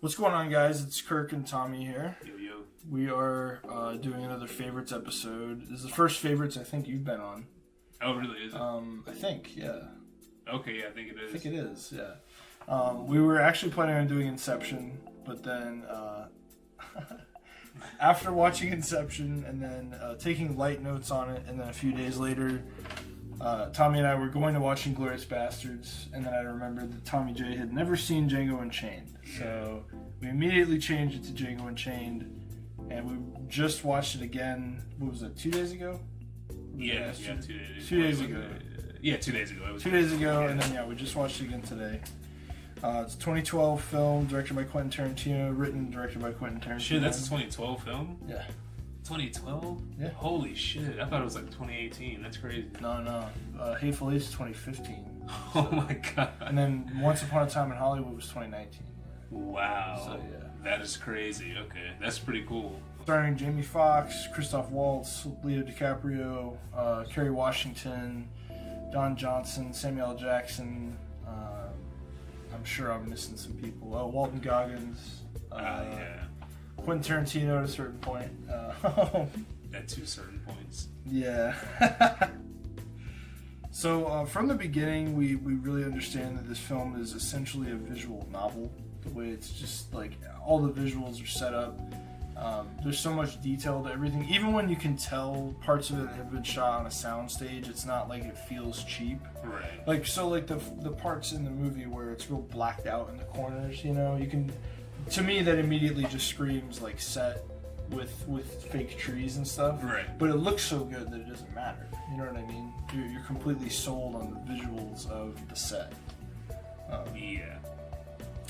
What's going on, guys? It's Kirk and Tommy here. Yo, yo. We are doing another favorites episode. This is the first favorites I think you've been on. Oh, really? Is it? I think, yeah. Okay, yeah, I think it is. I think it is, yeah. We were actually planning on doing Inception, but then after watching Inception and then taking light notes on it, and then a few days later, Tommy and I were going to watch Inglourious Bastards, and then I remembered that Tommy J had never seen Django Unchained. So we immediately changed it to Django Unchained, and we just watched it again, what was it, 2 days ago? Yeah, 2 days. 2 days ago. Yeah, 2 days ago. It was 2 days ago, and then we just watched it again today. It's a 2012 film directed by Quentin Tarantino, written and directed by Quentin Tarantino. Shit, that's a 2012 film? Yeah. 2012? Yeah. Holy shit, I thought it was like 2018. That's crazy. No. Hateful Eight is 2015. Oh my god. And then Once Upon a Time in Hollywood was 2019. Wow. So, yeah. That is crazy. Okay, that's pretty cool. Starring Jamie Foxx, Christoph Waltz, Leo DiCaprio, Kerry Washington, Don Johnson, Samuel L. Jackson. I'm sure I'm missing some people. Walton Goggins. Yeah. Quentin Tarantino at a certain point. At 2 certain points. Yeah. So from the beginning, we really understand that this film is essentially a visual novel. The way it's just like all the visuals are set up. There's so much detail to everything. Even when you can tell parts of it have been shot on a soundstage, it's not like it feels cheap. Right. Like the parts in the movie where it's real blacked out in the corners, you can. To me, that immediately just screams like set with fake trees and stuff. Right. But it looks so good that it doesn't matter. You know what I mean? You're completely sold on the visuals of the set. Yeah.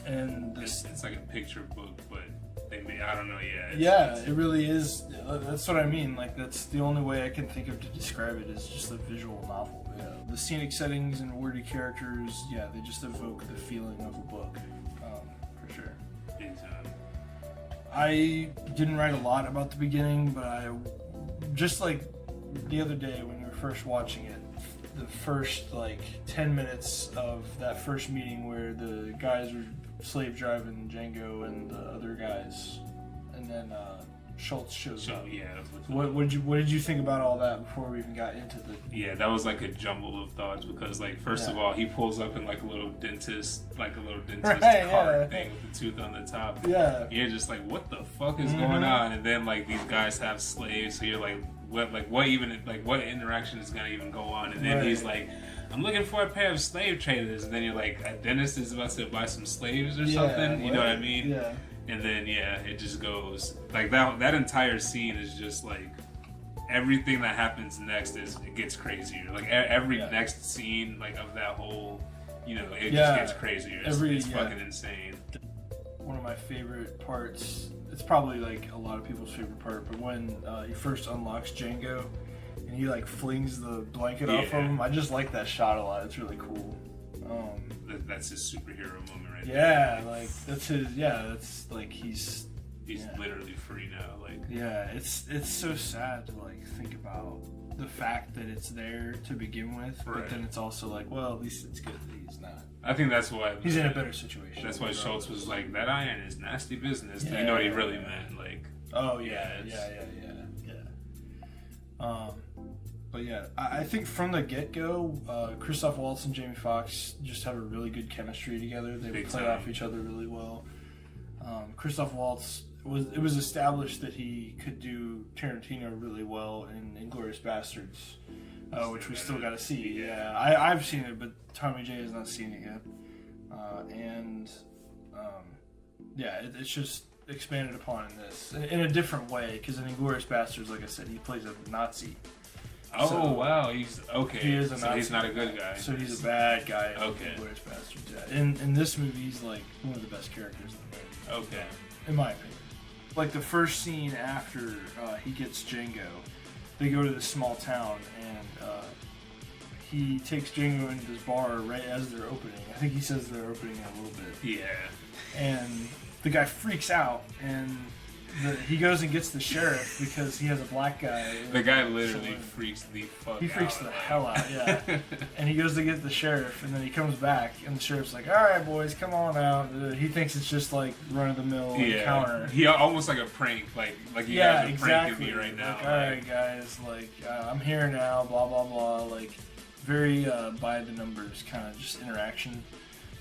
And it's like a picture book, but they made, I don't know, it really is. That's what I mean. Like, that's the only way I can think of to describe it is just a visual novel. Yeah. The scenic settings and wordy characters, they just evoke the feeling of a book, for sure. I didn't write a lot about the beginning, but I just like the other day when we were first watching it, the first 10 minutes of that first meeting where the guys were slave driving Django and the other guys, and then Schultz shows up. Yeah. What did you think about all that before we even got into the? Yeah, that was like a jumble of thoughts because first of all, he pulls up in a little dentist cart thing with the tooth on the top. Yeah. You're just like, what the fuck is going on? And then these guys have slaves, so you're like, what interaction is gonna even go on? And then he's like, I'm looking for a pair of slave traders, and then you're like, a dentist is about to buy some slaves or something. You know what I mean? Yeah. And then it just goes that entire scene is just everything that happens next it gets crazier. Every next scene of that whole it just gets crazier. It's fucking insane. One of my favorite parts, it's probably a lot of people's favorite part, but when he first unlocks Django and he flings the blanket off of him, I just like that shot a lot. It's really cool. That's his superhero moment right there. Yeah, that's his. Yeah, that's he's literally free now. Yeah, it's so sad to think about the fact that it's there to begin with, but then it's also well, at least it's good that he's not. I think that's why he's in a better situation. That's why Schultz was like, that iron is nasty business. Yeah, you know what he really meant? Oh yeah. But yeah, I think from the get-go, Christoph Waltz and Jamie Foxx just have a really good chemistry together. They play off each other really well. Christoph Waltz, it was established that he could do Tarantino really well in Inglourious Bastards, which we still got to see. Yeah, I've seen it, but Tommy J has not seen it yet. It's just expanded upon in this in a different way, because in Inglourious Bastards, like I said, he plays a Nazi. Oh, wow, he's okay. He is a Nazi. He's not a good guy. So he's a bad guy in Okay. Inglourious Bastards. Yeah. In this movie, he's one of the best characters in the movie. Okay. In my opinion. The first scene after he gets Django, they go to this small town, and he takes Django into this bar right as they're opening. I think he says they're opening in a little bit. Yeah. And the guy freaks out, and he goes and gets the sheriff because he has a black guy. The guy literally freaks the fuck out. He freaks the hell out, yeah. And he goes to get the sheriff, and then he comes back, and the sheriff's like, all right, boys, come on out. He thinks it's just like run-of-the-mill encounter. He almost like a prank, like you guys are pranking me right now. Like, all right, guys, like, I'm here now, blah, blah, blah. Like, very by the numbers kind of just interaction.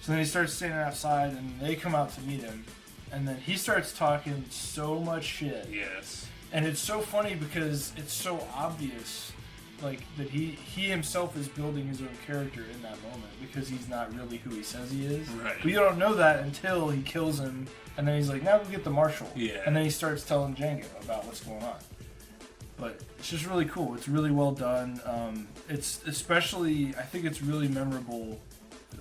So then he starts standing outside, and they come out to meet him. And then he starts talking so much shit. Yes. And it's so funny because it's so obvious, like, that he himself is building his own character in that moment because he's not really who he says he is. Right. But you don't know that until he kills him, and then he's like, now go get the marshal. Yeah. And then he starts telling Django about what's going on. But it's just really cool. It's really well done. It's especially, I think it's really memorable.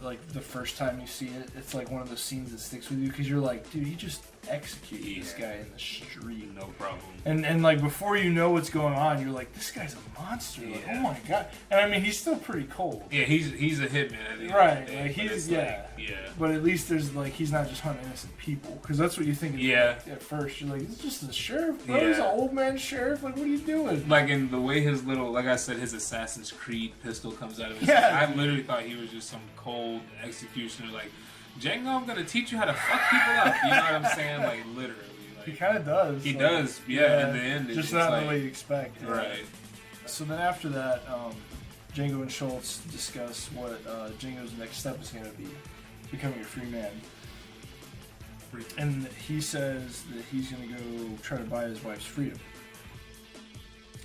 Like the first time you see it, it's like one of those scenes that sticks with you because you're like, dude, he just executed this guy in the street, no problem. And like before you know what's going on, you're like, this guy's a monster. Like, oh my god. And I mean, he's still pretty cold. Yeah, he's a hitman. Right. Like he's yeah. But at least there's like he's not just hunting innocent people because that's what you think. At first, you're like, it's just the sheriff, bro. He's an old man sheriff. Like, what are you doing? Like in the way his little, like I said, his Assassin's Creed pistol comes out of his head. I literally thought he was just some cold executioner. Like, Django, I'm gonna teach you how to fuck people up. You know what I'm saying? Like literally. Like, he kind of does. He does. Yeah. In the end, just not the way you expect. Yeah. Right. So then after that, Django and Schultz discuss what Django's next step is going to be, becoming a free man. And he says that he's going to go try to buy his wife's freedom.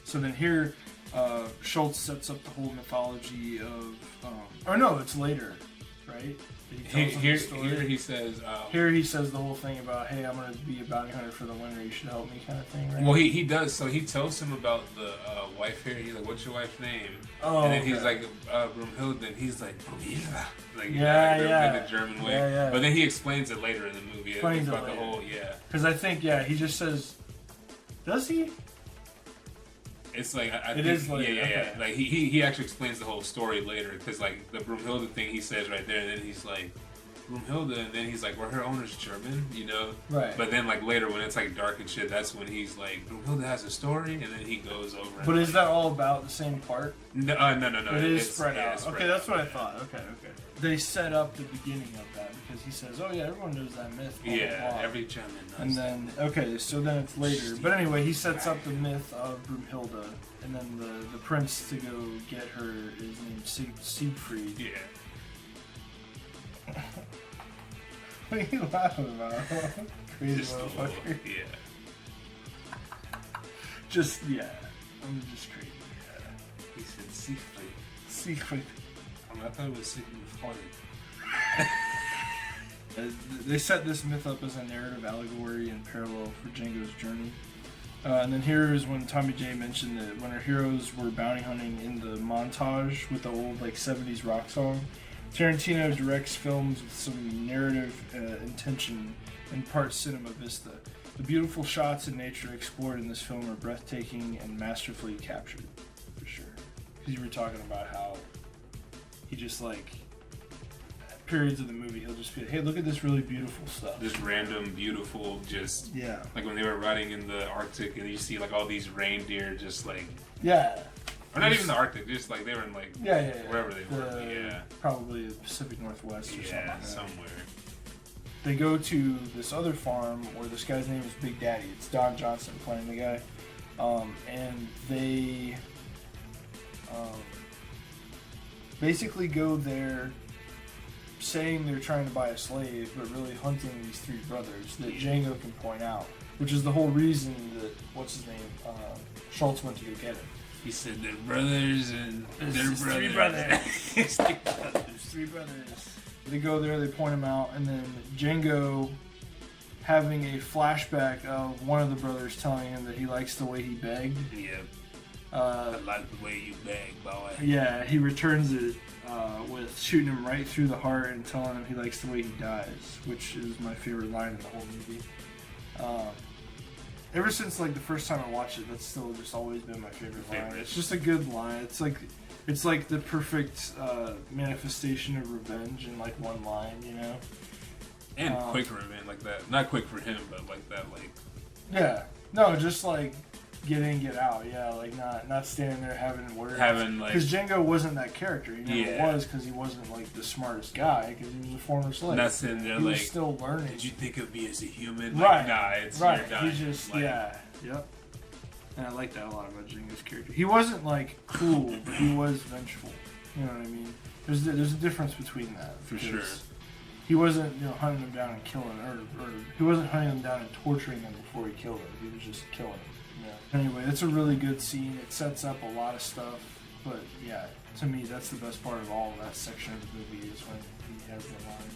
So then here, Schultz sets up the whole mythology of, or no, it's later, right? Here he says. Here he says the whole thing about, hey, I'm going to be a bounty hunter for the winter. You should help me, kind of thing, right? Well, he does. So he tells him about the wife here. He's like, "What's your wife's name?" Oh, and then he's like, "Brumhilde." And he's like, "Brumhilde." Like, in the German way. Yeah. But then he explains it later in the movie. Explains about it later. the whole Because I think he just says, does he? It's like I it think, is later. Yeah. Like he actually explains the whole story later because like the Brumhilde thing he says right there, and then he's like Brumhilde, and then he's like, "Were her owners German?" You know. Right. But then like later when it's like dark and shit, that's when he's like, "Brumhilde has a story," and then he goes over. But is that all about the same part? No. It is spread out. Spread okay, that's what I thought. Okay. They set up the beginning of that because he says, "Oh yeah, everyone knows that myth." Blah, blah, blah. Every German knows. And then so then it's later. But anyway, he sets up the myth of Brumhilde, and then the prince to go get her is named Siegfried. Yeah. What are you laughing about? Crazy Just motherfucker. I'm just crazy. Yeah. He said Siegfried. Siegfried. I thought it was Siegfried. They set this myth up as a narrative allegory and parallel for Django's journey. And then here is when Tommy J mentioned that when our heroes were bounty hunting in the montage with the old like 70s rock song, Tarantino directs films with some narrative intention and part cinema vista. The beautiful shots and nature explored in this film are breathtaking and masterfully captured, for sure. Because you were talking about how he just like, at periods of the movie, he'll just be like, hey, look at this really beautiful stuff. Just random, beautiful, just... Yeah. Like when they were riding in the Arctic and you see like all these reindeer just like... Yeah. Or not even the Arctic, just like they were in like... Yeah. Wherever they were, yeah. Probably the Pacific Northwest or something like that. Somewhere. They go to this other farm where this guy's name is Big Daddy. It's Don Johnson playing the guy. And they basically go there saying they're trying to buy a slave, but really hunting these three brothers that Django can point out. Which is the whole reason that, what's his name, Schultz went to go get him. He said they're brothers and they're brothers. Three brothers. There's three brothers. They go there, they point him out, and then Django having a flashback of one of the brothers telling him that he likes the way he begged. Yeah. I like the way you beg, boy. Yeah, he returns it with shooting him right through the heart and telling him he likes the way he dies, which is my favorite line in the whole movie. Ever since like the first time I watched it, that's still just always been my favorite line. It's just a good line. It's like the perfect manifestation of revenge in like one line, you know. And quick revenge like that. Not quick for him, but like that, like Yeah. No, just like get in, get out. Yeah, like not standing there having words. Having like, because Django wasn't that character. He never was, because he wasn't like the smartest guy, because he was a former slave. Not sitting there he like, was still learning. Did you think of me as a human? Right. Like, nah, it's right. you're done. He just like, yep. And I like that a lot about Django's character. He wasn't like cruel, but he was vengeful. You know what I mean? There's a difference between that. For sure. He wasn't, hunting them down and killing, or he wasn't hunting them down and torturing them before he killed them. He was just killing them. Yeah. Anyway, it's a really good scene. It sets up a lot of stuff, but yeah, to me, that's the best part of all of that section of the movie is when he has the line.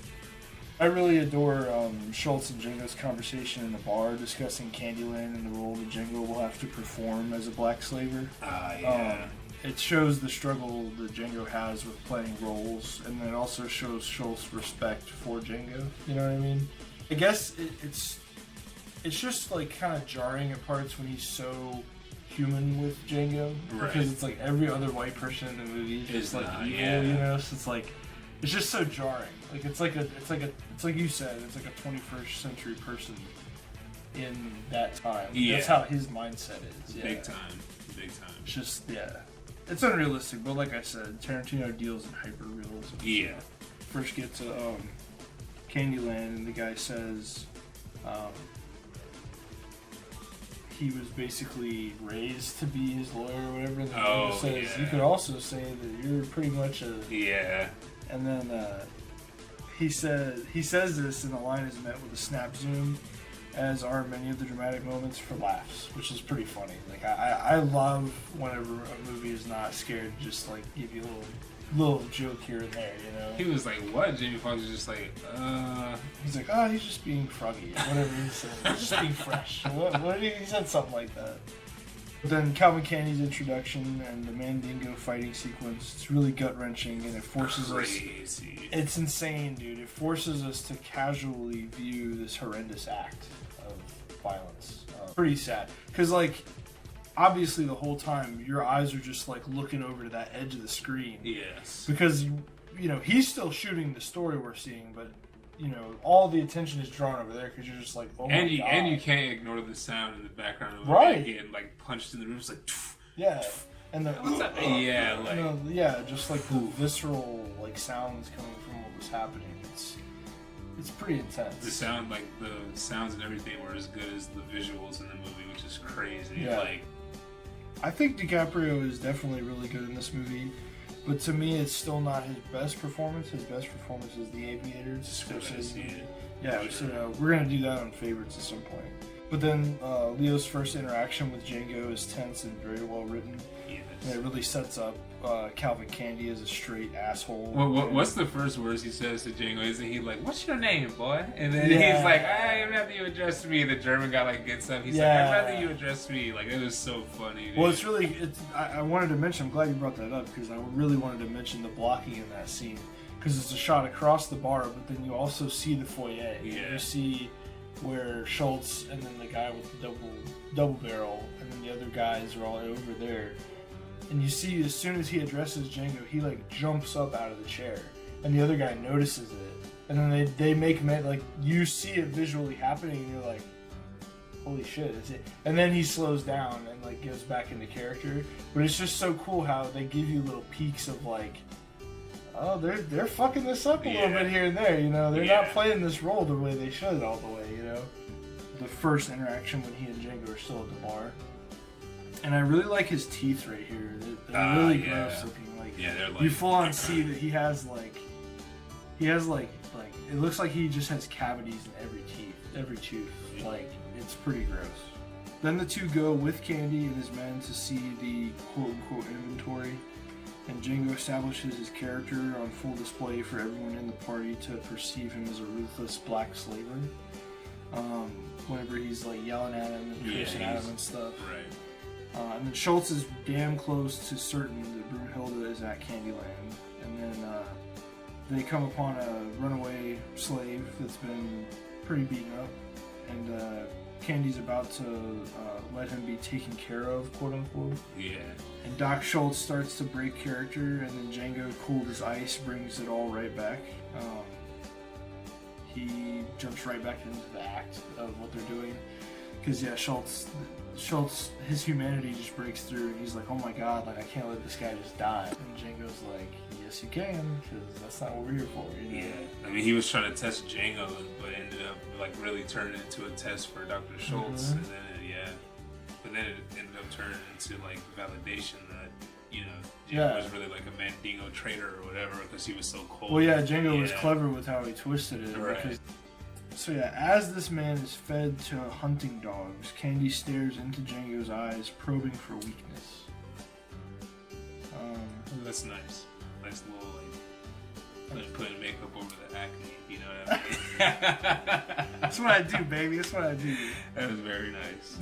I really adore Schultz and Django's conversation in the bar discussing Candyland and the role that Django will have to perform as a black slaver. Yeah. It shows the struggle that Django has with playing roles, and then it also shows Schultz's respect for Django. You know what I mean? I guess it's just like kind of jarring at parts when he's so human with Django, because it's like every other white person in the movie is just like evil, So it's like it's just so jarring. Like it's like you said, it's like a 21st century person in that time. Yeah. That's how his mindset is. Yeah. Big time. It's just it's unrealistic, but like I said, Tarantino deals in hyper realism. Yeah. First get to Candyland, and the guy says he was basically raised to be his lawyer or whatever. And the says you could also say that you're pretty much a And then he says this, and the line is met with a snap zoom, as are many of the dramatic moments, for laughs, which is pretty funny. Like I love whenever a movie is not scared to just like give you a little joke here and there, He was like, what? Jamie Foxx was just like, He's like, oh, he's just being froggy, or whatever he said. He's just being fresh. What he said something like that. But then Calvin Candy's introduction and the Mandingo fighting sequence, it's really gut-wrenching, and it forces us... It's insane, dude. It forces us to casually view this horrendous act of violence. Pretty sad. Because, like, obviously the whole time, your eyes are just, like, looking over to that edge of the screen. Yes. Because, he's still shooting the story we're seeing, but... all the attention is drawn over there because you're just like, oh my God. And you can't ignore the sound in the background of right. getting like punched in the room. It's like, and the just like the visceral like sounds coming from what was happening. It's pretty intense. The sounds and everything were as good as the visuals in the movie, which is crazy. Yeah. Like, I think DiCaprio is definitely really good in this movie. But to me, it's still not his best performance. His best performance is The Aviators. We're going to do that on favorites at some point. But then Leo's first interaction with Django is tense and very well written. Yes. And it really sets up Calvin Candy as a straight asshole. What's the first words he says to Django? Isn't he like, "What's your name, boy?" And then he's like, "I'd rather you address me." The German guy like gets up. He's like, "I'd rather you address me." Like, it was so funny. Dude. Well, I wanted to mention. I'm glad you brought that up, because I really wanted to mention the blocking in that scene, because it's a shot across the bar, but then you also see the foyer. Yeah. You see where Schultz and then the guy with the double barrel, and then the other guys are all over there. And you see, as soon as he addresses Django, he like jumps up out of the chair, and the other guy notices it, and then they make like you see it visually happening, and you're like, holy shit, is it? And then he slows down and like goes back into character. But it's just so cool how they give you little peeks of like, oh, they're fucking this up a little bit here and there, They're not playing this role the way they should all the way, The first interaction when he and Django are still at the bar. And I really like his teeth right here. They're really gross looking. Like, they're like, you full on see that he has like it looks like he just has cavities in every tooth. Like, it's pretty gross. Then the two go with Candy and his men to see the quote-unquote inventory, and Django establishes his character on full display for everyone in the party to perceive him as a ruthless black slaver. Whenever he's like yelling at him and cursing at him and stuff. Right. And then Schultz is damn close to certain that Brunhilde is at Candyland. And then they come upon a runaway slave that's been pretty beaten up. And Candy's about to let him be taken care of, quote unquote. Yeah. And Doc Schultz starts to break character, and then Django, cooled as ice, brings it all right back. He jumps right back into the act of what they're doing. Because Schultz, his humanity just breaks through, and he's like, "Oh my God, like I can't let this guy just die." And Django's like, "Yes, you can, because that's not what we're here for." You know? Yeah, I mean, he was trying to test Django, but ended up like really turning into a test for Dr. Schultz, and then but then it ended up turning into like validation that Django was really like a Mandingo traitor or whatever because he was so cold. Well, yeah, Django was clever with how he twisted it. Right. Because, so yeah, as this man is fed to hunting dogs, Candy stares into Django's eyes, probing for weakness. That's nice. Nice little like putting makeup over the acne. You know what I mean? That's what I do, baby. That's what I do. That was very nice.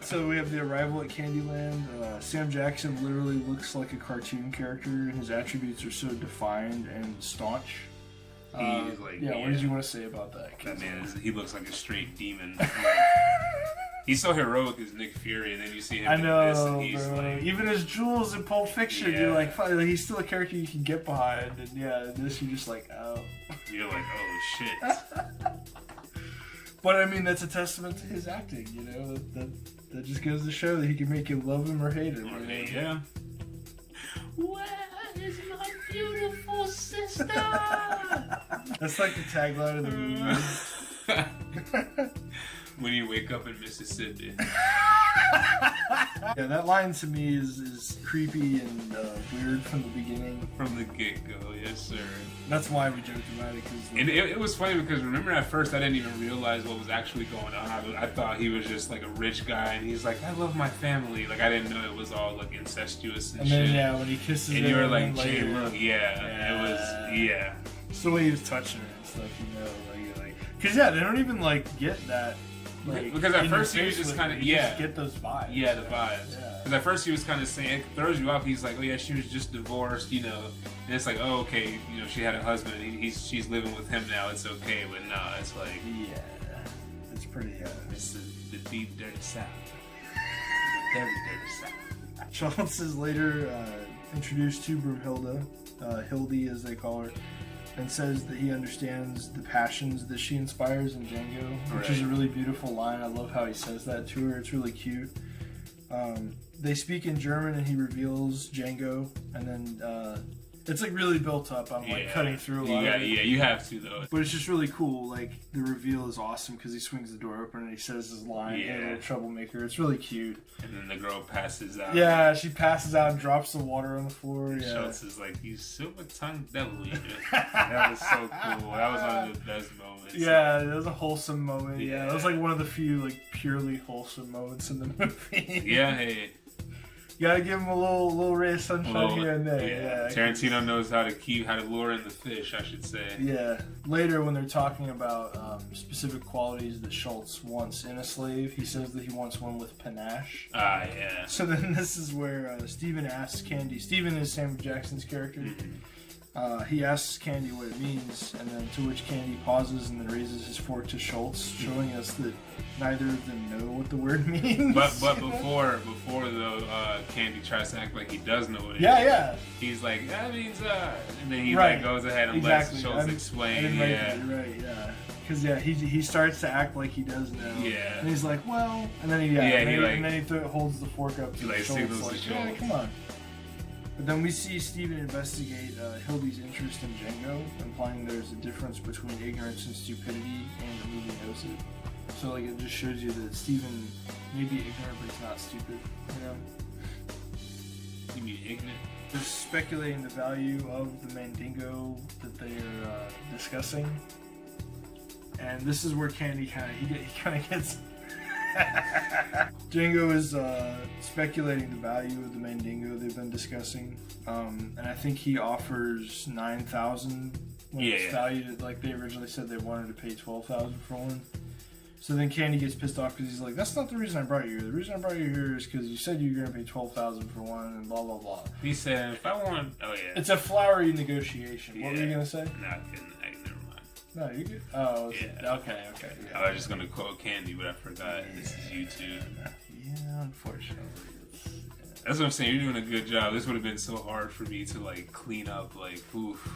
So we have the arrival at Candyland. Sam Jackson literally looks like a cartoon character, and his attributes are so defined and staunch. He's like, what did you want to say about that? That man, he looks like a straight demon. Like, he's so heroic as Nick Fury, and then you see him in this, and he's like... Even as Jules in Pulp Fiction, you're like, he's still a character you can get behind, and in this you're just like, oh. You're like, oh, shit. But, I mean, that's a testament to his acting, you know? That just goes to show that he can make you love him or hate him. Yeah. Where is my beautiful sister? That's like the tagline of the movie. When you wake up in Mississippi. Yeah, that line to me is creepy and weird from the beginning. From the get-go, yes, sir. That's why we joked about it. And it was funny because remember at first I didn't even realize what was actually going on. I thought he was just like a rich guy, and he's like, I love my family. Like I didn't know it was all like incestuous and shit. And then when he kisses her, and you were like, Jay, look, it was, It's the way he was touching her and stuff, because they don't even like get that. Like, because at first he was just kind of just get those vibes. Yeah, the vibes. Because at first he was kind of saying, it throws you off. He's like, oh yeah, she was just divorced, and it's like, oh okay, she had a husband. She's living with him now. It's okay, but nah, it's like it's pretty. It's the deep dirty south, the dirty south. Schultz is later introduced to Broomhilda, Hildy as they call her, and says that he understands the passions that she inspires in Django, which is a really beautiful line. I love how he says that to her. It's really cute. They speak in German, and he reveals Django, and then it's like really built up. I'm like cutting through a lot of it. Yeah, you have to though. But it's just really cool. Like the reveal is awesome because he swings the door open and he says his line, "Hey, little troublemaker." It's really cute. And then the girl passes out. Yeah, she passes out and drops the water on the floor. And Schultz is like, "You silver-tongued devil eater." That was so cool. That was one of the best moments. Yeah, it was a wholesome moment. Yeah, that was like one of the few like purely wholesome moments in the movie. Yeah, hey. You gotta give him a little ray of sunshine here and there. Yeah, Tarantino knows how to lure in the fish, I should say. Yeah. Later, when they're talking about specific qualities that Schultz wants in a slave, he says that he wants one with panache. Yeah. So then this is where Steven asks Candy. Steven is Sam Jackson's character. He asks Candy what it means, and then to which Candy pauses and then raises his fork to Schultz, showing us that neither of them know what the word means. But before though, Candy tries to act like he does know what it means. Yeah. He's like, that means and then he like goes ahead and lets Schultz explain. Because he starts to act like he does know. Yeah. And he's like, well, and then he holds the fork up to Schultz like, yeah, come on. But then we see Steven investigate Hildy's interest in Django, implying there's a difference between ignorance and stupidity, and the movie knows it. So like it just shows you that Steven may be ignorant, but he's not stupid. You mean ignorant? They're speculating the value of the Mandingo that they are discussing, and this is where Candy kind of gets. Django is speculating the value of the Mandingo they've been discussing, and I think he offers 9,000 when it's valued at, like they originally said they wanted to pay 12,000 for one. So then Candy gets pissed off because he's like, "That's not the reason I brought you here. The reason I brought you here is because you said you were going to pay 12,000 for one, and blah blah blah." He said, "If I want, it's a flowery negotiation." What were you going to say? No, I couldn't. Never mind. No, you good. Oh, okay. Yeah. I was just gonna quote Candy, but I forgot. This is YouTube. Yeah, unfortunately. That's what I'm saying. You're doing a good job. This would have been so hard for me to like clean up. Like, oof.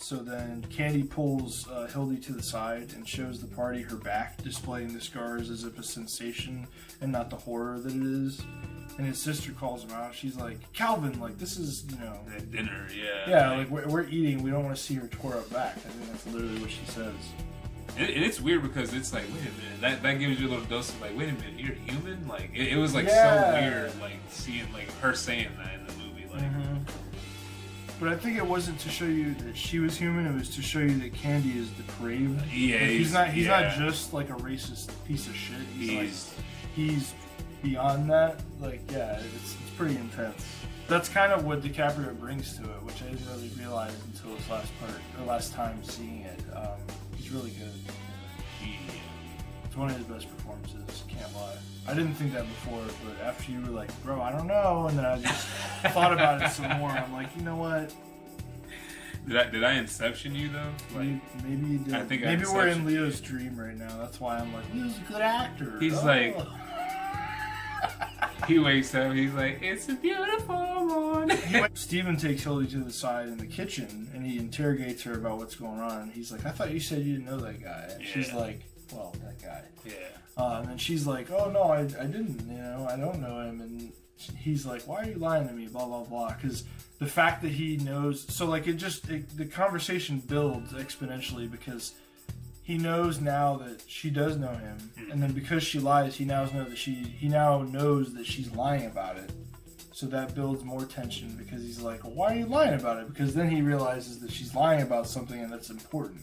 So then Candy pulls Hildy to the side and shows the party her back, displaying the scars as if a sensation and not the horror that it is. And his sister calls him out. She's like, Calvin, like, this is, At dinner, yeah. Yeah, like, we're eating. We don't want to see her tore up back. I think that's literally what she says. And it's weird because it's like, wait a minute, that gives you a little dose of like, wait a minute, you're human? Like, it was like so weird, like, seeing, like, her saying that in the movie, like. Mm-hmm. But I think it wasn't to show you that she was human. It was to show you that Candy is depraved. Yeah, like, he's not just like a racist piece of shit. He's beyond that. Like, yeah, it's pretty intense. That's kind of what DiCaprio brings to it, which I didn't really realize until this last time seeing it. He's really good. It's one of his best performances. Can't lie. I didn't think that before, but after you were like, bro, I don't know, and then I just thought about it some more. I'm like, you know what? Did I Inception you though? Like, maybe you did. I think maybe we're in Leo's dream right now. That's why I'm like, Leo's a good actor. He's like, he wakes up. He's like, it's a beautiful morning. Steven takes Hildy to the side in the kitchen and he interrogates her about what's going on. And he's like, I thought you said you didn't know that guy. And she's like, well, that guy. Yeah. And then she's like, oh no, I didn't. I don't know him. And he's like, why are you lying to me? Blah blah blah. Because the fact that he knows, so like the conversation builds exponentially because he knows now that she does know him, and then because she lies, he now knows that she's lying about it. So that builds more tension because he's like, well, why are you lying about it? Because then he realizes that she's lying about something and that's important.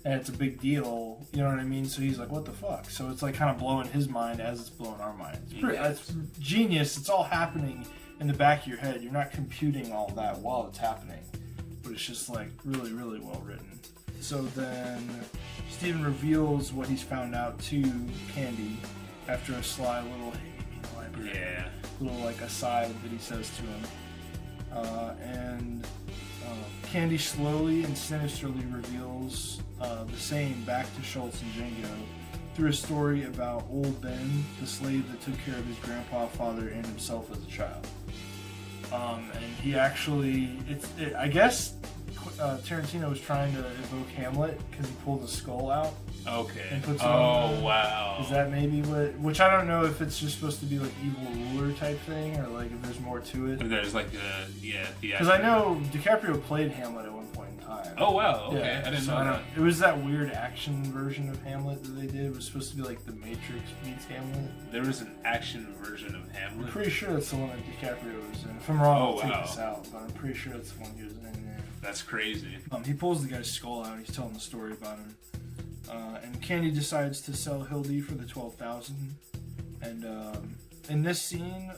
And it's a big deal, you know what I mean? So he's like, what the fuck? So it's like kind of blowing his mind as it's blowing our minds. It's genius. It's all happening in the back of your head. You're not computing all that while it's happening. But it's just like really, really well written. So then Steven reveals what he's found out to Candy after a sly little little like aside that he says to him. And Candy slowly and sinisterly reveals the same back to Schultz and Django through a story about old Ben, the slave that took care of his grandpa, father, and himself as a child. And he actually, I guess Tarantino was trying to evoke Hamlet because he pulled the skull out. Okay. And puts wow. Is that maybe which I don't know if it's just supposed to be like evil ruler type thing or like if there's more to it. Or there's like because I know DiCaprio played Hamlet at one point in time. Oh wow, okay. Yeah, I didn't know that. It was that weird action version of Hamlet that they did. It was supposed to be like The Matrix meets Hamlet. There was an action version of Hamlet? I'm pretty sure that's the one that DiCaprio was in. If I'm wrong, I'll take this out, but I'm pretty sure that's the one he was in. That's crazy. He pulls the guy's skull out. He's telling the story about him. And Candy decides to sell Hildy for the $12,000. And in this scene,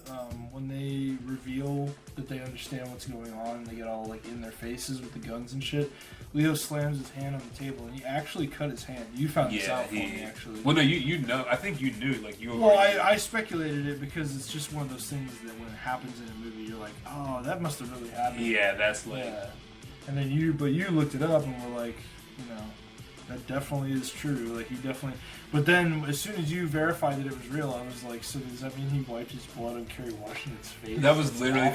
when they reveal that they understand what's going on and they get all like in their faces with the guns and shit, Leo slams his hand on the table and he actually cut his hand. You found this out for me, actually. Well, no, you know. I think you knew. Like you. Well, I speculated it because it's just one of those things that when it happens in a movie, you're like, oh, that must have really happened. Yeah, that's like. Yeah. And then you looked it up and were like, that definitely is true. Like he definitely. But then as soon as you verified that it was real, I was like, so does that mean he wiped his blood on Kerry Washington's face? That was literally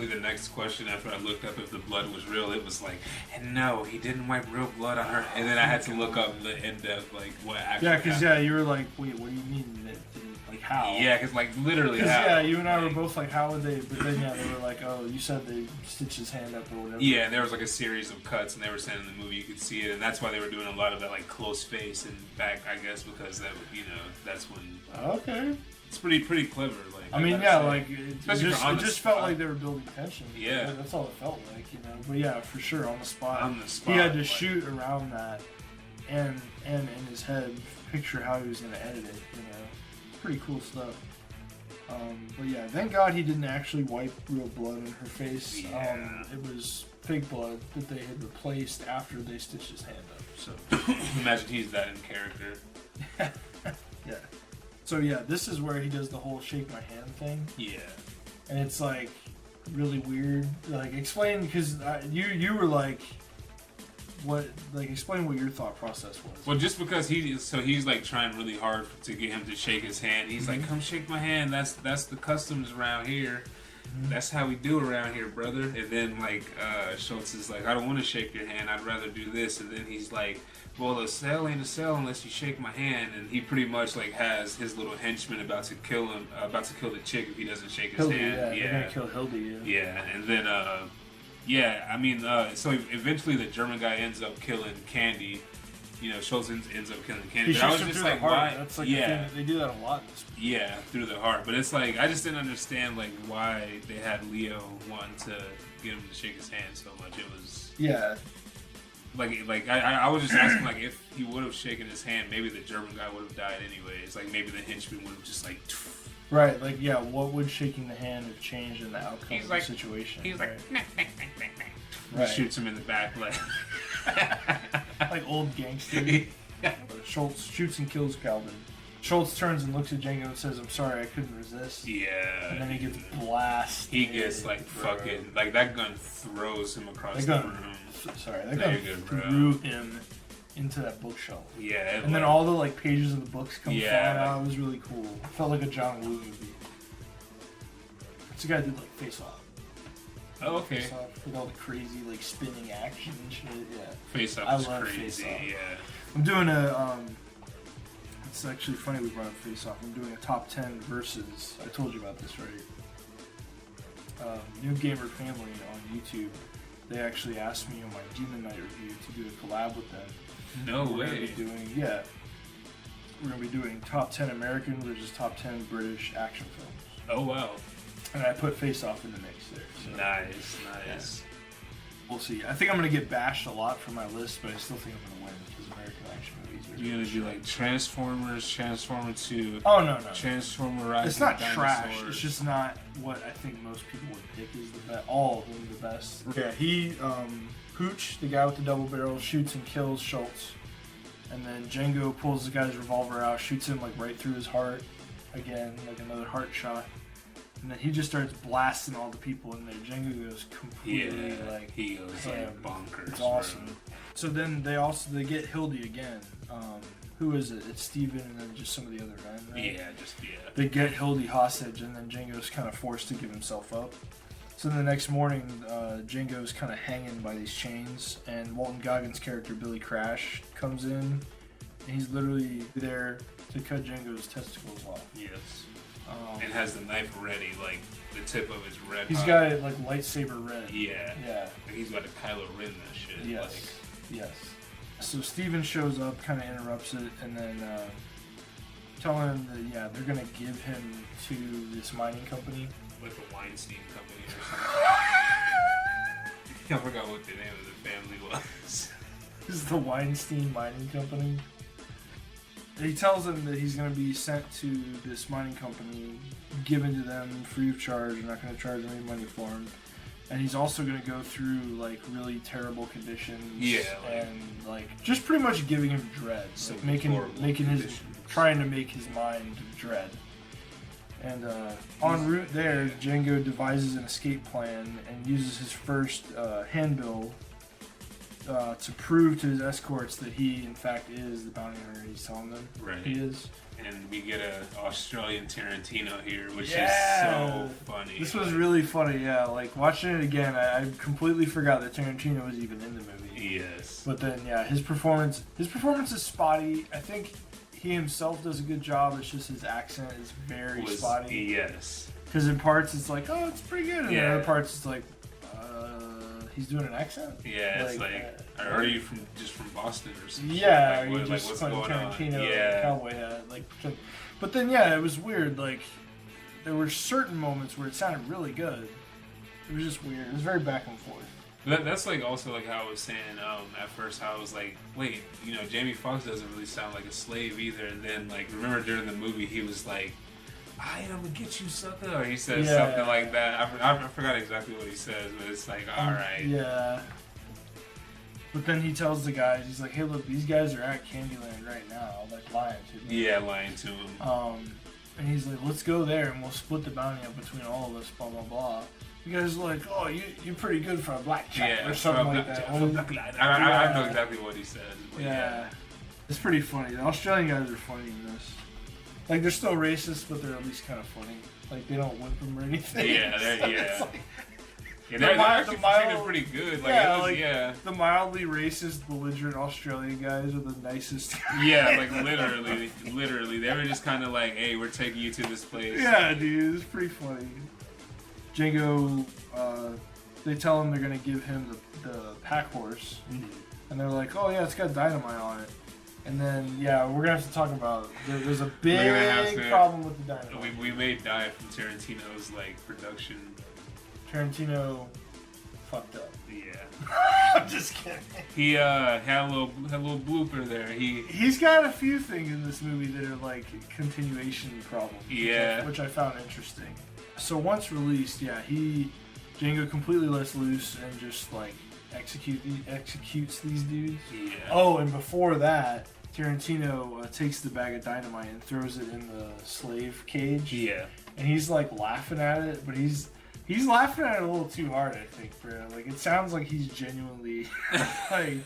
the next question after I looked up if the blood was real. It was like, and no, he didn't wipe real blood on her. And then I had to look up the in-depth like what actually. Yeah, because you were like, wait, what do you mean? Like how? Yeah, because like literally how. Yeah, you and I were both like, how would they? But then they were like, oh, you said they stitched his hand up or whatever. Yeah, and there was like a series of cuts, and they were saying in the movie you could see it, and that's why they were doing a lot of that like close face and back, I guess, because that that's when. Okay. It's pretty clever. Like I mean, yeah, like it just felt like they were building tension. Yeah, that's all it felt like, But yeah, for sure, on the spot, he had to shoot around that, and in his head, picture how he was going to edit it. Pretty cool stuff. But yeah, thank God he didn't actually wipe real blood on her face. Yeah. It was fake blood that they had replaced after they stitched his hand up. So imagine he's that in character. Yeah. So yeah, this is where he does the whole shake my hand thing. Yeah. And it's like really weird. Like explain, because you were like, explain what your thought process was. Well, just because he's like trying really hard to get him to shake his hand. He's like, come shake my hand. That's the customs around here. That's how we do around here, brother. And then like Schultz is like, I don't want to shake your hand. I'd rather do this. And then he's like, well, a cell ain't a cell unless you shake my hand. And he pretty much like has his little henchman about to kill the chick if he doesn't shake his Hildy, hand. Yeah, they're gonna kill Hildy. Yeah, and then so eventually the German guy ends up killing Candy. You know, Schultz ends up killing Candy. But I was just like, why? That's like the thing, they do that a lot. Yeah, through the heart. But it's like I just didn't understand like why they had Leo want to get him to shake his hand so much. It was like I was just asking like if he would have shaken his hand, maybe the German guy would have died anyways. Like maybe the henchman would have just like. Right, like what would shaking the hand have changed in the outcome of the situation? He's like, right. He shoots him in the back like like old gangster. Schultz shoots and kills Calvin. Schultz turns and looks at Django and says, "I'm sorry, I couldn't resist." Yeah. And then he gets blasted. He gets like fucking like that gun throws him across the room. Sorry, that gun threw him into that bookshelf. Yeah. And then all the like pages of the books come flying out. It was really cool. It felt like a John Woo movie. This guy did like Face Off. Oh, okay. Face Off with all the crazy like spinning action and shit. Yeah. Face Off is crazy. Face Off. Yeah. I'm doing a it's actually funny we brought up Face Off. I'm doing a top 10 versus. I told you about this, right? New Gamer Family on YouTube. They actually asked me on my Demon Knight review to do a collab with them. No way. We're gonna be doing top 10 American versus top 10 British action films. Oh wow. And I put Face Off in the mix there. So. Nice. Yeah. We'll see. I think I'm gonna get bashed a lot for my list, but I still think I'm gonna win because American action movies are. You're gonna do like Transformers, Transformer 2. Oh no. Transformer Rise. It's not of the trash. Dinosaurs. It's just not what I think most people would pick is the best. All of them the best. Yeah, he Hooch, the guy with the double barrel, shoots and kills Schultz, and then Django pulls the guy's revolver out, shoots him like right through his heart, again like another heart shot. And then he just starts blasting all the people in there. Django goes completely he goes like bonkers. It's awesome. Bro. So then they get Hildy again. Who is it? It's Steven and then just some of the other men, right? Yeah. They get Hildy hostage and then Django's kind of forced to give himself up. So the next morning, Django's kind of hanging by these chains and Walton Goggins' character Billy Crash comes in and he's literally there to cut Django's testicles off. Yes. And has the knife ready, like the tip of his red. He's got it like lightsaber red. Yeah. Like he's got a Kylo Ren that shit. Yes. So Steven shows up, kind of interrupts it, and then telling him that they're gonna give him to this mining company, like the Weinstein company or something. I forgot what the name of the family was. This is the Weinstein Mining Company. He tells them that he's going to be sent to this mining company, given to them free of charge. They're not going to charge any money for him. And he's also going to go through like really terrible conditions. Yeah. And like just pretty much giving him dread, like trying to make his mind dread. And en route there, Django devises an escape plan and uses his first handbill to prove to his escorts that he, in fact, is the bounty hunter he's telling them he is. And we get an Australian Tarantino here, which is so funny. This was really funny, yeah. Like, watching it again, I completely forgot that Tarantino was even in the movie. Yes. But then, yeah, his performance is spotty. I think he himself does a good job. It's just his accent is very spotty. Yes. Because in parts, it's like, oh, it's pretty good. And in other parts, it's like, he's doing an accent? Yeah, it's like are you from Boston or something? Yeah, like, are you just what's playing going Tarantino on? and cowboy hat? Like, but then, it was weird. Like, there were certain moments where it sounded really good. It was just weird. It was very back and forth. That's like also like how I was saying at first, how I was like, wait, Jamie Foxx doesn't really sound like a slave either. And then like remember during the movie he was like, I'm gonna get you, sucker, or he says something like that. I forgot exactly what he says, but it's like, all right. Yeah. But then he tells the guys, he's like, hey, look, these guys are at Candyland right now, like lying to them. Yeah, lying to him. And he's like, let's go there and we'll split the bounty up between all of us, blah, blah, blah. You guys are like, oh, you're pretty good for a black chick, or something like that. I know exactly what he says. Yeah. It's pretty funny. The Australian guys are funny in this. Like, they're still racist, but they're at least kind of funny. Like, they don't whip them or anything. Yeah, It's like, they're actually portrayed pretty good. Like, the mildly racist, belligerent Australian guys are the nicest. Yeah, like literally, they were just kind of like, "Hey, we're taking you to this place." Yeah, dude, it's pretty funny. Django, they tell him they're gonna give him the pack horse, and they're like, "Oh yeah, it's got dynamite on it." And then we're gonna have to talk about there's a big problem with the dynamite. We may die from Tarantino's like production. Tarantino fucked up. Yeah. I'm just kidding. He had a little blooper there. He's got a few things in this movie that are like continuation problems. Yeah. Which I found interesting. So once released, Django completely lets loose and just like executes these dudes. Yeah. Oh, and before that, Tarantino takes the bag of dynamite and throws it in the slave cage. Yeah. And he's like laughing at it, but he's laughing at it a little too hard, I think, bro. Like, it sounds like he's genuinely like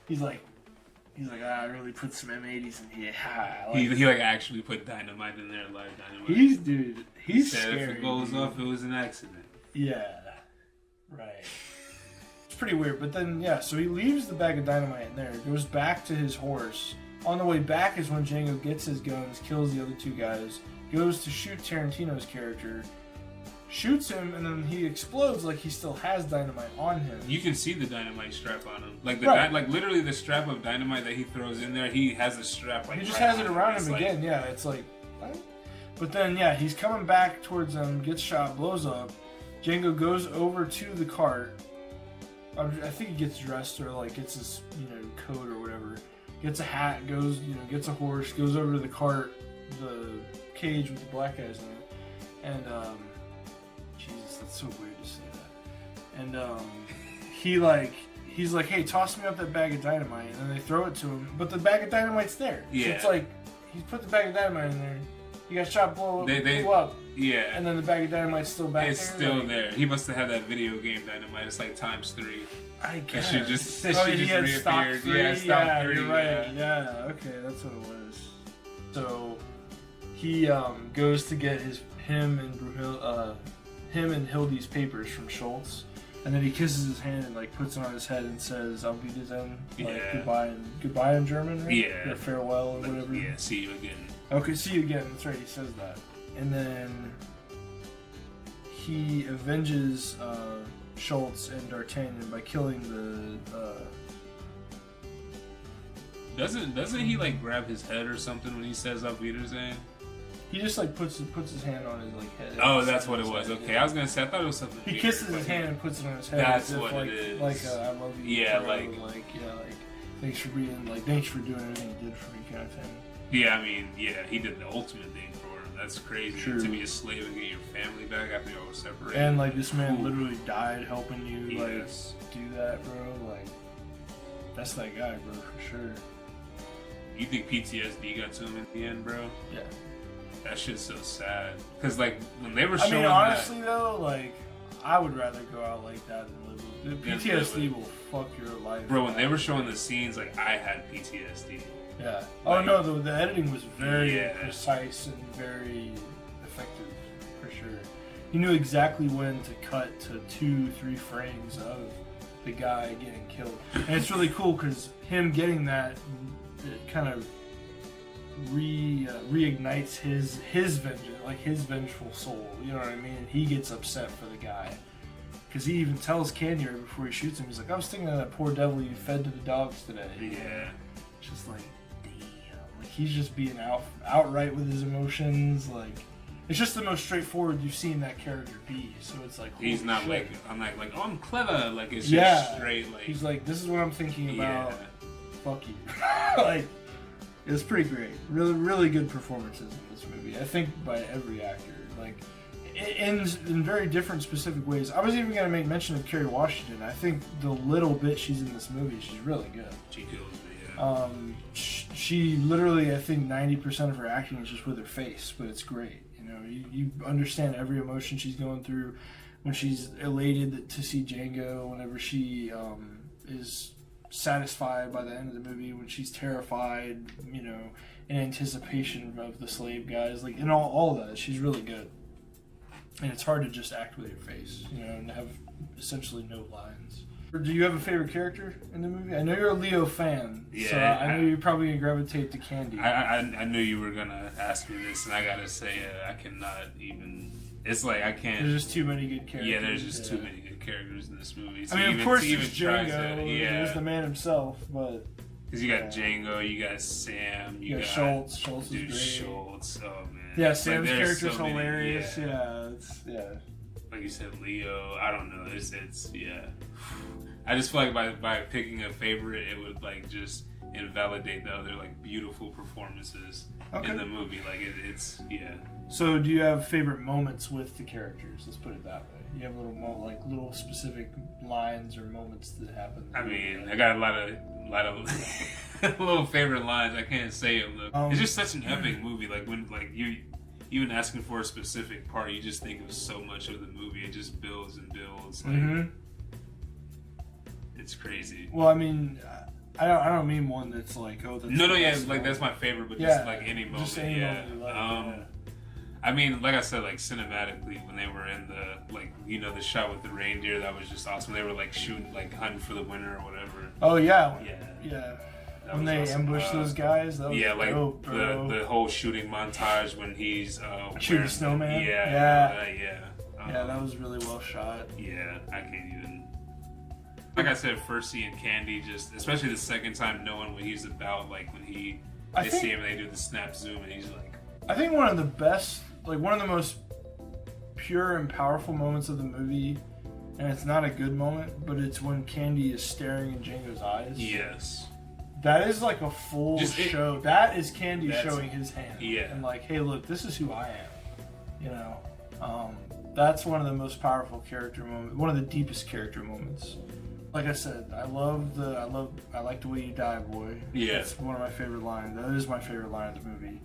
he's like I really put some M80s in here. Like, he like actually put dynamite in there, live dynamite. He's said scary. If it goes off, it was an accident. Yeah, right. It's pretty weird, but then so he leaves the bag of dynamite in there, goes back to his horse. On the way back is when Django gets his guns, kills the other two guys, goes to shoot Tarantino's character. Shoots him, and then he explodes like he still has dynamite on him. You can see the dynamite strap on him, like right. Literally the strap of dynamite that he throws in there. He has a strap like he just right has it around him again. like, Yeah, it's like, what? But then he's coming back towards them, gets shot, blows up. Django goes over to the cart. I think he gets dressed or like gets his coat or whatever. Gets a hat, goes gets a horse, goes over to the cart, the cage with the black guys in it, and Jesus, that's so weird to say that. And he's like, hey, toss me up that bag of dynamite, and then they throw it to him, but the bag of dynamite's there. Yeah. So it's like he's put the bag of dynamite in there. He got shot, blew up. Yeah. And then the bag of dynamite's still back there. It's still there. He must have had that video game dynamite. It's like ×3. I guess. That shit just he had stock reappeared. 3. Yeah, stock 3. You're right. Yeah, okay, that's what it was. So he goes to get him and Hildy's papers from Schultz, and then he kisses his hand and like puts it on his head and says, "I'll be to them." Like goodbye in German, right? Yeah. Or farewell or whatever. Yeah, see you again. Okay, see you again. That's right. He says that, and then he avenges Schultz and D'Artagnan by killing the. Doesn't he like grab his head or something when he says "Auf Wiedersehen"? He just like puts his hand on his like head. Oh, that's what it was. Okay, I was gonna say I thought it was something. He kisses his hand and puts it on his head. That's as if, what like, it is. Like I love you. Yeah, forever. like thanks for being thanks for doing everything you did for me, kind of thing. Yeah, I mean, he did the ultimate thing for him. That's crazy. True. To be a slave and get your family back after y'all were separated. And like this man literally died helping you Yes. do that, bro. Like that's that guy, bro, for sure. You think PTSD got to him in the end, bro? Yeah. That shit's so sad. Cause like when they were showing honestly though, like I would rather go out like that than live with PTSD will fuck your life. Bro, when they were showing the scenes, like I had PTSD. Yeah. Like, oh no, the editing was very precise and very effective for sure. He knew exactly when to cut to 2-3 frames of the guy getting killed, and it's really cool because him getting that, it kind of reignites his vengeance, like his vengeful soul. You know what I mean? He gets upset for the guy because he even tells Canier before he shoots him. He's like, "I was thinking of that poor devil you fed to the dogs today." Yeah. It's just like, damn. Like he's just being outright with his emotions. Like it's just the most straightforward you've seen that character be. So it's like he's not shit. like oh I'm clever. Like it's just straight. Like he's like, this is what I'm thinking about. Fuck you. Like. It was pretty great. Really, really good performances in this movie. I think by every actor, like in very different, specific ways. I was even going to make mention of Kerry Washington. I think the little bit she's in this movie, she's really good. She kills me. Yeah. She literally, I think 90% of her acting is just with her face, but it's great. You know, you understand every emotion she's going through when she's elated to see Django. Whenever she is satisfied by the end of the movie, when she's terrified, you know, in anticipation of the slave guys, like, and all of that. She's really good. And it's hard to just act with your face, you know, and have essentially no lines. Do you have a favorite character in the movie? I know you're a Leo fan, yeah, so I know you're probably going to gravitate to Candy. I knew you were going to ask me this, and I got to say, I cannot even... It's like, I can't... There's just too many good characters. Yeah, there's just too many good characters in this movie. So I mean, of course, there's Django. Yeah. There's the man himself, but... Because you got Django, you got Sam, you got Schultz. Schultz is great. Schultz, oh man. Yeah, Sam's character's so hilarious. Many, Yeah. Like you said, Leo. I don't know. It's yeah. I just feel like by picking a favorite, it would like just invalidate the other like beautiful performances in the movie. Like it's yeah. So, do you have favorite moments with the characters? Let's put it that way. You have little specific lines or moments that happen. I mean, I got a lot of little favorite lines. I can't say them though. It's just such an epic movie. Like when you even asking for a specific part, you just think of so much of the movie. It just builds and builds. Like, it's crazy. Well, I mean, I don't mean one that's like, oh, that's like that's my favorite, but just like any moment. Just any moment you like, I mean, like I said, like cinematically, when they were in the like, you know, the shot with the reindeer, that was just awesome. They were like shooting, like hunting for the winter or whatever. Oh yeah. That when they awesome. Ambush those guys, that was like dope, bro. the whole shooting montage when he's shooting the snowman. Yeah, that was really well shot. Yeah, I can't even. Like I said, first seeing Candy, just especially the second time knowing what he's about, like when they see him and they do the snap zoom and he's like. I think one of the best, like one of the most pure and powerful moments of the movie, and it's not a good moment, but it's when Candy is staring in Django's eyes. Yes. That is like a full show. That is Candy showing his hand. Yeah. And like, hey, look, this is who I am. You know, that's one of the most powerful character moments. One of the deepest character moments. Like I said, I like the way you die, boy. Yeah. It's one of my favorite lines. That is my favorite line of the movie.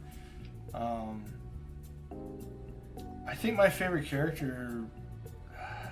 I think my favorite character.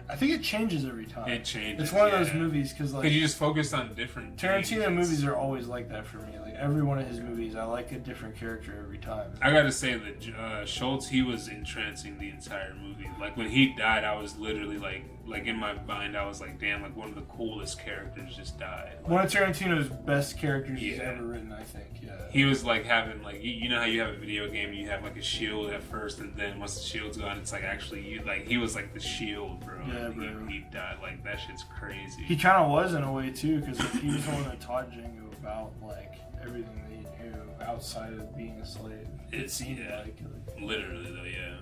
I think it changes every time. It changes. It's one of those movies because you just focus on different. Tarantino movies are always like that for me. Like every one of his movies, I like a different character every time. I gotta say that Schultz, he was entrancing the entire movie. Like when he died, I was literally like in my mind, I was like, damn, like one of the coolest characters just died. Like, one of Tarantino's best characters he's ever written, I think. Yeah. He was like having like you know how you have a video game, you have like a shield at first, and then once the shield's gone, it's like actually you like he was like the shield, bro. Yeah, bro. He died. Like that shit's crazy. He kind of was in a way too, because like, he was the one that taught Django about like everything that he knew outside of being a slave. It seemed like literally though, yeah.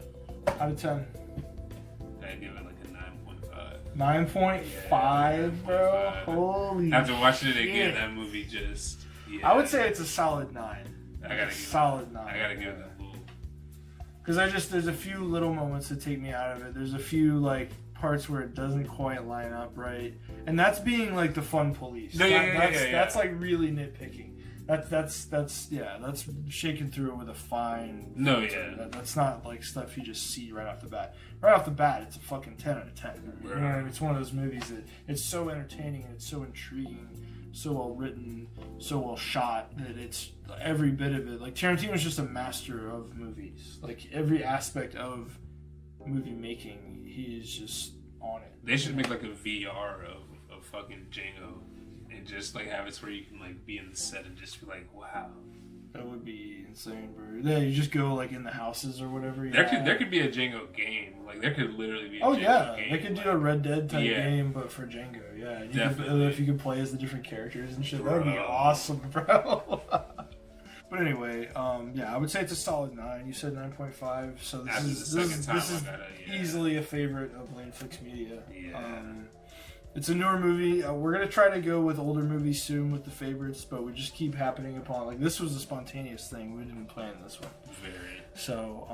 Out of 10. I give it like a 9.5. 9.5, bro. Holy shit. After watching it again, that movie just. Yeah. I would say it's a solid 9. I gotta give solid 9. I gotta give it that little. Because there's a few little moments that take me out of it. There's a few like parts where it doesn't quite line up right, and that's being like the fun police. That's like really nitpicking. That's shaking through it with a fine. That's not like stuff you just see right off the bat. Right off the bat, it's a fucking 10 out of 10. You know what I mean? It's one of those movies that it's so entertaining and it's so intriguing, so well written, so well shot that it's every bit of it. Like Tarantino's just a master of movies. Like every aspect of movie making, he is just on it. They should make like a VR of fucking Django. And just like have it where you can like be in the set and just be like, wow. That would be insane, bro. Yeah, you just go like in the houses or whatever. There could be a Django game. Like there could literally be a Django game. They could do a Red Dead type game, but for Django. Yeah, definitely. If you could play as the different characters and shit, that would be awesome, bro. But anyway, I would say it's a solid 9. You said 9.5, so this is easily a favorite of Lane Flicks Media. Yeah. It's a newer movie. We're going to try to go with older movies soon with the favorites, but we just keep happening upon. Like, this was a spontaneous thing. We didn't plan this one. Very. So,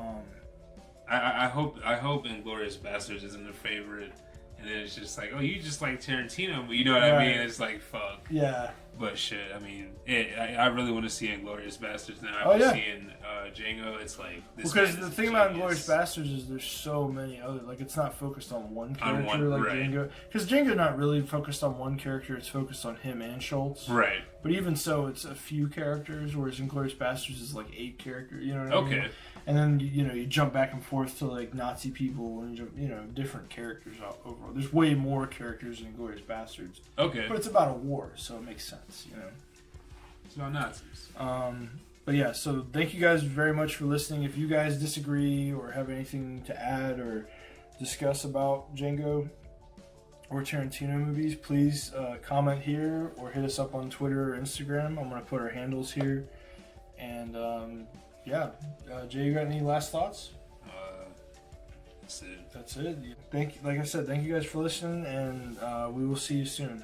I hope Inglourious Basterds isn't a favorite, and then it's just like, oh, you just like Tarantino, but you know what I mean? It's like, fuck. Yeah. But shit, I mean, I really want to see Inglourious Bastards now. Oh, After yeah. seeing Django, it's like this. Because man the is thing a about genius. Inglourious Bastards is there's so many other, like, it's not focused on one On character one, like right. Django. Because Django's not really focused on one character; it's focused on him and Schultz. Right. But even so, it's a few characters, whereas Inglourious Bastards is like 8 characters. You know what I mean? Okay. And then you jump back and forth to like Nazi people and different characters overall. There's way more characters in Inglourious Bastards. Okay. But it's about a war, so it makes sense. It's about Nazis. But yeah, so thank you guys very much for listening. If you guys disagree or have anything to add or discuss about Django or Tarantino movies, please comment here or hit us up on Twitter or Instagram. I'm going to put our handles here. And Jay, you got any last thoughts? That's it. That's it. Like I said, thank you guys for listening, and we will see you soon.